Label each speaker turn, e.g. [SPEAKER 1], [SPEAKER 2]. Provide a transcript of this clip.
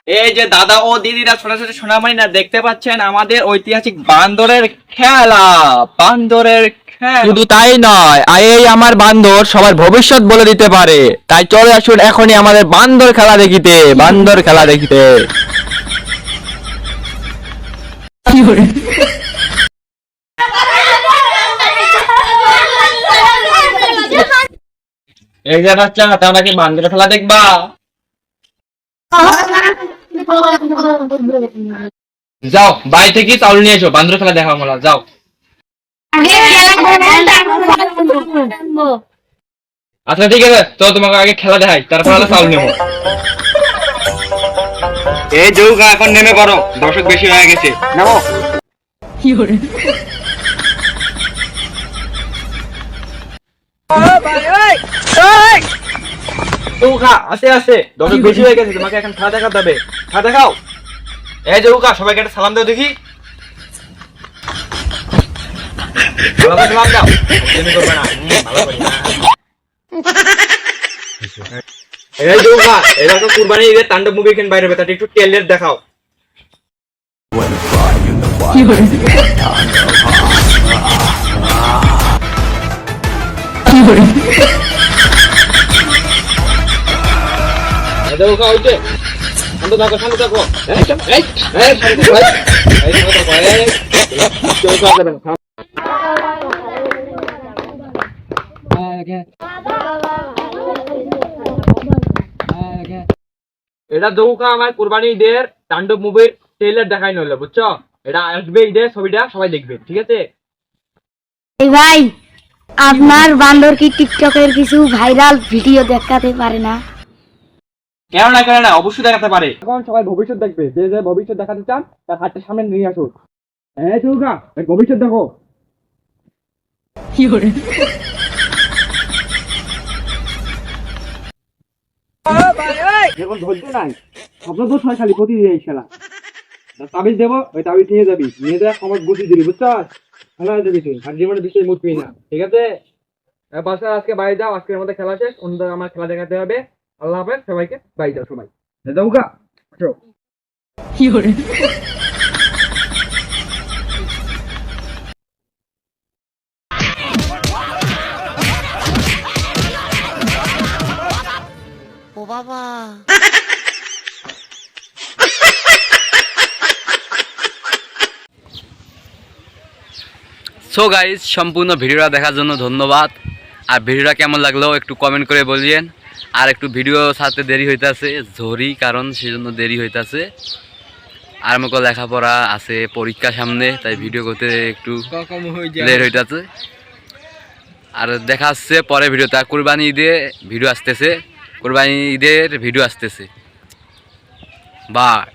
[SPEAKER 1] এই যে দাদা ও দিদিরা ছোট ছোট সোনামণি না দেখতে পাচ্ছেন আমাদের ঐতিহাসিক বান্দরের খেলা। বান্দরের খেলা
[SPEAKER 2] শুধু তাই নয়, এই আমার বান্দর সবার ভবিষ্যৎ বলে দিতে পারে। তাই চলে আসুন এখনই আমাদের বান্দর খেলা দেখিতে, বান্দর খেলা দেখিতে।
[SPEAKER 1] এই যে বাচ্চা, তোমরা কি বান্দরের খেলা দেখবা? যাও বাড়ি থেকে চাউল নিয়ে এসো, বান্দরের খেলা দেখা মোলা। যাও আচ্ছা ঠিক আছে, তো তোমাকে আগে খেলা দেখাই, তারপর আমরা চাউল নেবো। এই যৌগা এখন নেমে পড়ো, দর্শক বেশি হয়ে গেছে, নামো। যৌগা আস্তে আস্তে, দর্শক বেশি হয়ে গেছে, তোমাকে এখন খেলা দেখাতে হবে। খেলা দেখাও। এই যৌগা, সবাইকে একটা সালাম দাও দেখি। সালাম দাও, তুমি করবে না, ভালো করি না। এই যৌগা, এবার তো কুরবানি ঈদের তাণ্ডব মুভি কেন বাইরে হবে, তাতে একটু ট্রেলার দেখাও। যৌগা হইছে, শান্ত থাকো, শান্ত থাকো। যৌগা দেবেন। এটা যৌগা আমার কুরবানি ঈদের তাণ্ডব মুভির ট্রেলার দেখাই নইলো, বুঝছো? এটা আসবে ঈদের, ছবিটা সবাই দেখবে, ঠিক আছে?
[SPEAKER 3] এই ভাই, আপনার বান্দর কি টিকটকের কিছু ভাইরাল ভিডিও দেখাতে পারে না?
[SPEAKER 1] কেন না, অবশ্যই দেখাতে পারে। এখন সবাই ভবিষ্যৎ দেখবে, যে যে ভবিষ্যৎ দেখাতে চান তার হাতের সামনে নিয়ে আসুন। হ্যাঁ যৌগা, ভবিষ্যৎ দেখো। এখন ধৈর্য নাই, স্বপ্ন তো ছয় খালি প্রতিদিন এই খেলা। তাবিজ দেবো, ওই তাবিজ নিয়ে যাবি, নিয়ে দেওয়া সমাজ বুঝিয়ে দিবি, বুঝছো? ভালো হয়ে যাবি তুই, আর জীবনে বিষয় মুখবি না, ঠিক আছে? বাসা আজকে বাড়ি যাও, আজকের মধ্যে খেলা শেষ, অন্য আমার খেলা দেখাতে হবে। আল্লাহ হাফেজ, সবাইকে বাড়ি যাও সবাই। যাওগা, আসো।
[SPEAKER 3] ও বাবা,
[SPEAKER 4] সো গাইজ, সম্পূর্ণ ভিডিওটা দেখার জন্য ধন্যবাদ। আর ভিডিওটা কেমন লাগলো একটু কমেন্ট করে বলিয়েন। আর একটু ভিডিও ছাড়তে দেরি হইতাছে, ঝড়ি কারণ সেজন্য দেরি হইতাছে। আর আমাকে লেখাপড়া আছে, পরীক্ষা সামনে, তাই ভিডিও করতে একটু লেট হইতাছে। আর দেখা আসছে পরে ভিডিওতে। কুরবানি ঈদে ভিডিও আসতেছে, কুরবানি ঈদের ভিডিও আসতেছে। বাই।